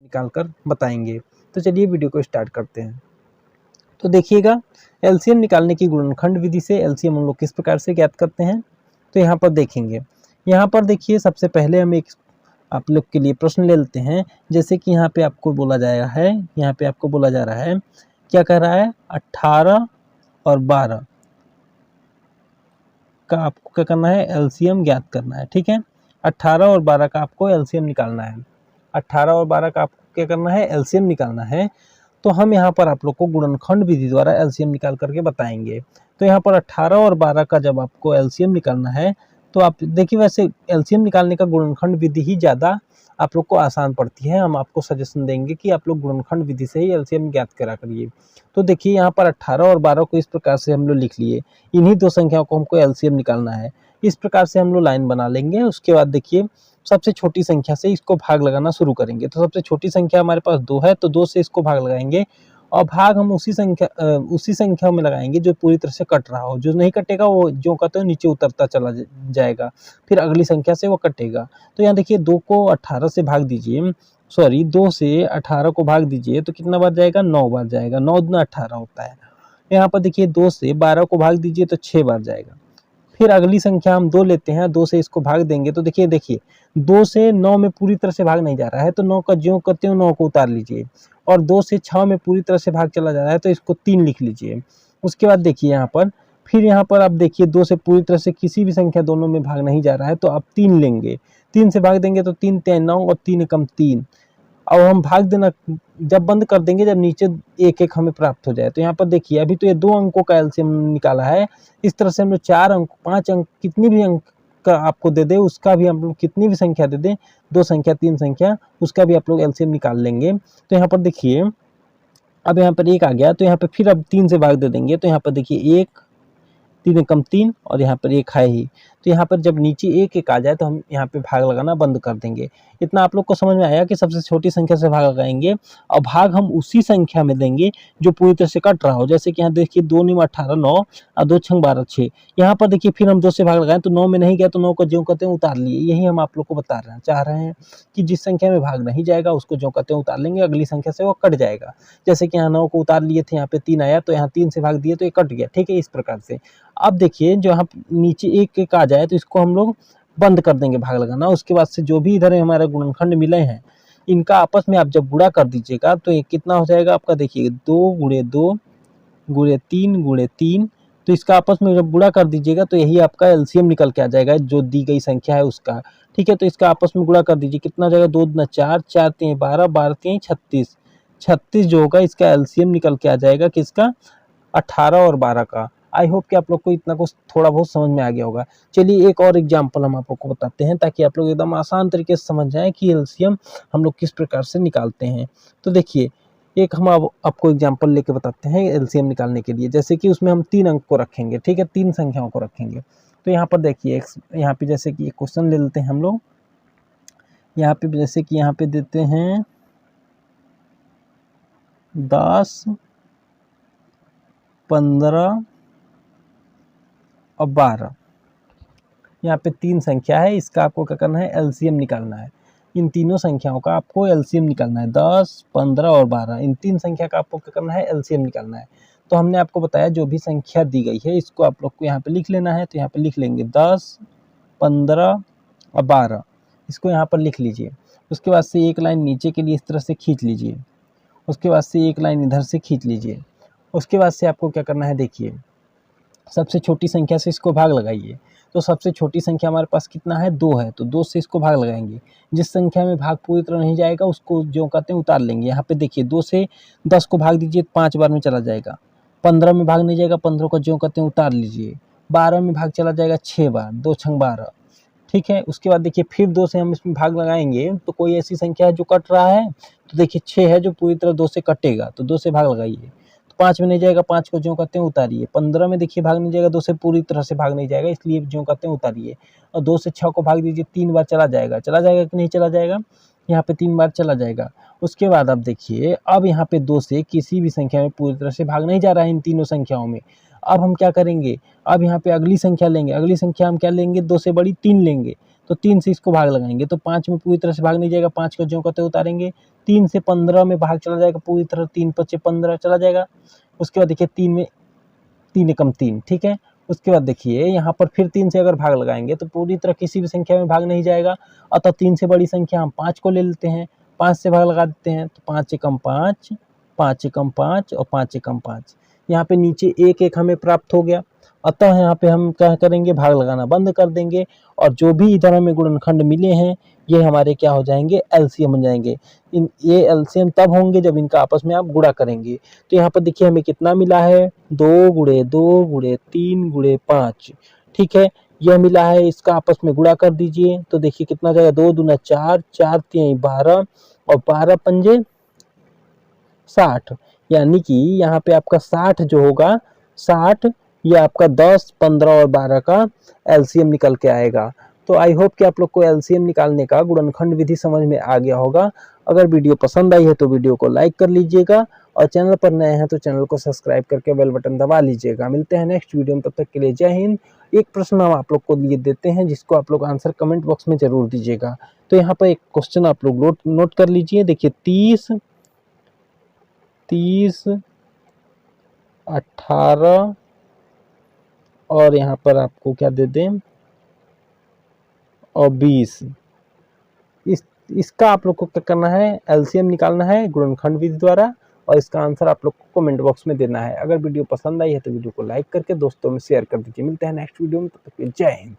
निकाल कर बताएंगे। तो चलिए वीडियो को स्टार्ट करते हैं। तो देखिएगा, एलसीएम निकालने की गुणनखंड विधि से एलसीएम हम लोग किस प्रकार से ज्ञात करते हैं। तो यहाँ पर देखेंगे, यहाँ पर देखिए सबसे पहले हम एक आप लोग के लिए प्रश्न ले लेते हैं। जैसे कि यहाँ पे आपको बोला जा रहा है, यहाँ पे आपको बोला जा रहा है, क्या कह रहा है, 18 और 12 का आपको क्या करना है, एलसीएम ज्ञात करना है। ठीक है, 18 और 12 का आपको एलसीएम निकालना है। 18 और 12 का आपको क्या करना है, एलसीएम निकालना है। तो हम यहाँ पर आप लोग को गुणनखंड विधि द्वारा एलसीएम निकाल करके बताएंगे। तो यहाँ पर 18 और 12 का जब आपको एलसीएम निकालना है, तो आप देखिए, वैसे एलसीएम निकालने का गुणनखंड विधि ही ज़्यादा आप लोग को आसान पड़ती है। हम आपको सजेशन देंगे कि आप लोग गुणनखंड विधि से ही एलसीएम ज्ञात करा करिए। तो देखिए, यहाँ पर 18 और 12 को इस प्रकार से हम लोग लिख लिए। इन्हीं दो संख्याओं को हमको एलसीएम निकालना है। इस प्रकार से हम लोग लाइन बना लेंगे। उसके बाद देखिए, सबसे छोटी संख्या से इसको भाग लगाना शुरू करेंगे। तो सबसे छोटी संख्या हमारे पास 2 है, तो 2 से इसको भाग लगाएंगे और भाग हम उसी संख्या में लगाएंगे जो पूरी तरह से कट रहा हो। जो नहीं कटेगा वो जो कहते हो नीचे उतरता चला जाएगा, फिर अगली संख्या से वो कटेगा। तो यहाँ देखिए, 2 को 18 से भाग दीजिए, सॉरी 2 से 18 को भाग दीजिए तो कितना बार जाएगा, 9 बार जाएगा। 9 दूना 18 होता है। यहाँ पर देखिए, 2 से 12 को भाग दीजिए तो 6 बार जाएगा। फिर अगली संख्या हम 2 लेते हैं, 2 से इसको भाग देंगे तो देखिए 2 से 9 में पूरी तरह से भाग नहीं जा रहा है, तो 9 का ज्यों करते हो 9 को उतार लीजिए। और 2 से 6 में पूरी तरह से भाग चला जा रहा है, तो इसको 3 लिख लीजिए। उसके बाद देखिए यहाँ पर, फिर यहाँ पर आप देखिए 2 से पूरी तरह से किसी भी संख्या दोनों में भाग नहीं जा रहा है, तो आप 3 लेंगे। 3 से भाग देंगे तो 3 3 9 और 3 एकम 3। अब हम भाग देना जब बंद कर देंगे जब नीचे 1 1 हमें प्राप्त हो जाए। तो यहाँ पर देखिए, अभी तो ये 2 अंकों का एलसीएम निकाला है। इस तरह से हम लोग 4 अंक 5 अंक कितनी भी अंक का आपको दे दे, उसका भी हम लोग कितनी भी संख्या दे दें, 2 संख्या 3 संख्या, उसका भी आप लोग एलसीएम निकाल लेंगे। तो यहाँ पर देखिए, अब यहाँ पर 1 आ गया, तो यहाँ पे फिर अब 3 से भाग दे देंगे। तो यहाँ पर देखिए 1 3 एकम 3 और यहाँ पर 1 है ही। तो यहाँ पर जब नीचे 1 1 आ जाए तो हम यहाँ पे भाग लगाना बंद कर देंगे। इतना आप लोग को समझ में आया कि सबसे छोटी संख्या से भाग लगाएंगे और भाग हम उसी संख्या में देंगे जो पूरी तरह से कट रहा हो। जैसे कि यहाँ देखिए, 2 9 18 9 और 2 6 12 6। यहाँ पर देखिए, फिर हम 2 से भाग लगाएं तो 9 में नहीं गया, तो 9 को ज्यों कहते हैं उतार लिए। यही हम आप लोग को बता रहे हैं, चाह रहे हैं कि जिस संख्या में भाग नहीं जाएगा उसको ज्यों कहते हैं उतार लेंगे, अगली संख्या से वो कट जाएगा। जैसे कि यहाँ 9 को उतार लिए थे, यहाँ पे 3 आया, तो यहाँ 3 से भाग दिए तो ये कट गया। ठीक है, इस प्रकार से। अब देखिए, जो यहाँ नीचे 1 1 आ जाए तो इसको हम लोग बंद कर देंगे भाग लगाना। उसके बाद से जो भी इधर हमारे गुणनखंड मिले हैं, इनका आपस में आप जब गुणा कर दीजिएगा तो ये कितना हो जाएगा आपका, देखिए 2 गुणे 2 गुणे 3 गुणे 3। तो इसका आपस में जब गुणा कर दीजिएगा तो यही आपका एलसीएम निकल के आ जाएगा, जो दी गई संख्या है उसका। ठीक है, तो इसका आपस में गुणा कर दीजिए, कितना जाएगा, 2 दूना 4 4 3 12 12 3 36। 36 जो होगा इसका एलसीएम निकल के आ जाएगा किसका, 18 और 12 का। आई होप कि आप लोग को इतना कुछ थोड़ा बहुत समझ में आ गया होगा। चलिए एक और एग्जांपल हम आप लोग को बताते हैं, ताकि आप लोग एकदम आसान तरीके से समझ जाएं कि एलसीएम हम लोग किस प्रकार से निकालते हैं। तो देखिए, एक हम आपको एग्जांपल लेके बताते हैं एलसीएम निकालने के लिए। जैसे कि उसमें हम 3 अंक को रखेंगे। ठीक है, 3 संख्याओं को रखेंगे। तो यहाँ पर देखिए, यहाँ पे जैसे कि एक क्वेश्चन ले लेते हैं हम लोग। यहाँ पे जैसे कि यहाँ पे देते हैं 10 15 और 12। यहाँ पे 3 संख्या है, इसका आपको क्या करना है, एलसीएम निकालना है। इन तीनों संख्याओं का आपको एलसीएम निकालना है। 10 15 और 12, इन 3 संख्या का आपको क्या करना है, एलसीएम निकालना है। तो हमने आपको बताया जो भी संख्या दी गई है इसको आप लोग को यहाँ पे लिख लेना है। तो यहाँ पे लिख लेंगे 10 15 और 12, इसको यहाँ पर लिख लीजिए। उसके बाद से एक लाइन नीचे के लिए इस तरह से खींच लीजिए। उसके बाद से एक लाइन इधर से खींच लीजिए। उसके बाद से आपको क्या करना है, देखिए सबसे छोटी संख्या से इसको भाग लगाइए। तो सबसे छोटी संख्या हमारे पास कितना है, 2 है, तो 2 से इसको भाग लगाएंगे। जिस संख्या में भाग पूरी तरह नहीं जाएगा उसको जो कहते हैं उतार लेंगे। यहाँ पे देखिए, 2 से 10 को भाग दीजिए 5 बार में चला जाएगा। 15 में भाग नहीं जाएगा, 15 को जो कहते हैं उतार लीजिए। 12 में भाग चला जाएगा 6 बार, 2 6 12। ठीक है, उसके बाद देखिए फिर 2 से हम इसमें भाग लगाएंगे तो कोई ऐसी संख्या है जो कट रहा है, तो देखिए 6 है जो पूरी तरह 2 से कटेगा, तो 2 से भाग लगाइए। 5 में नहीं जाएगा, 5 को ज्यों कहते हैं उतारिए। 15 में देखिए भाग नहीं जाएगा, 2 से पूरी तरह से भाग नहीं जाएगा, इसलिए ज्यों कहते हैं उतारिए। और 2 से 6 को भाग दीजिए, 3 बार चला जाएगा कि नहीं चला जाएगा, यहाँ पे 3 बार चला जाएगा। उसके बाद अब देखिए, अब यहाँ पे 2 से किसी भी संख्या में पूरी तरह से भाग नहीं जा रहा है इन तीनों संख्याओं में। अब हम क्या करेंगे, अब यहाँ पे अगली संख्या लेंगे। अगली संख्या हम क्या लेंगे, 2 से बड़ी 3 लेंगे। तो 3 से इसको भाग लगाएंगे तो 5 में पूरी तरह से भाग नहीं जाएगा, 5 को ज्यों का त्यों उतारेंगे। 3 से 15 में भाग चला जाएगा पूरी तरह, 3 5 15 चला जाएगा। उसके बाद देखिए 3 में 3 एकम 3, ठीक है। उसके बाद देखिए यहाँ पर फिर 3 से अगर भाग लगाएंगे तो पूरी तरह किसी भी संख्या में भाग नहीं जाएगा, अतः 3 से बड़ी संख्या हम 5 को ले लेते हैं, 5 से भाग लगा देते हैं तो 5 एकम 5, 5 एकम 5 और 5 एकम 5। यहाँ पे नीचे 1 1 हमें प्राप्त हो गया, अतः यहाँ पे हम क्या करेंगे, भाग लगाना बंद कर देंगे और जो भी इधर हमें गुणनखंड मिले हैं ये हमारे क्या हो जाएंगे, एलसीएम बन जाएंगे। ये एलसीएम तब होंगे जब इनका आपस में आप गुणा करेंगे। तो यहाँ पर देखिए हमें कितना मिला है, 2 गुणे 2 गुणे 3 गुणे 5, ठीक है। यह मिला है, इसका आपस में गुणा कर दीजिए तो देखिए कितना जाएगा, 2 दूना 4, 4 3 12 और 12 पंजे 60, यानी कि यहाँ पे आपका 60 जो होगा, 60 ये आपका 10 15 और 12 का एलसीएम निकल के आएगा। तो आई होप कि आप लोग को एलसीएम निकालने का गुणनखंड विधि समझ में आ गया होगा। अगर वीडियो पसंद आई है तो वीडियो को लाइक कर लीजिएगा और चैनल पर नए हैं तो चैनल को सब्सक्राइब करके बेल बटन दबा लीजिएगा। मिलते हैं नेक्स्ट वीडियो में, तब तक के लिए जय हिंद। एक प्रश्न हम आप लोग को लिए देते हैं जिसको आप लोग आंसर कमेंट बॉक्स में जरूर दीजिएगा। तो यहाँ पर एक क्वेश्चन आप लोग नोट कर लीजिए। देखिए 30 18 और यहाँ पर आपको क्या दे दें और 20, इसका आप लोग को क्या करना है, एलसीएम निकालना है गुणनखंड विधि द्वारा और इसका आंसर आप लोग को कमेंट बॉक्स में देना है। अगर वीडियो पसंद आई है तो वीडियो को लाइक करके दोस्तों में शेयर कर दीजिए। मिलते हैं नेक्स्ट वीडियो में, तब तक के लिए जय हिंद।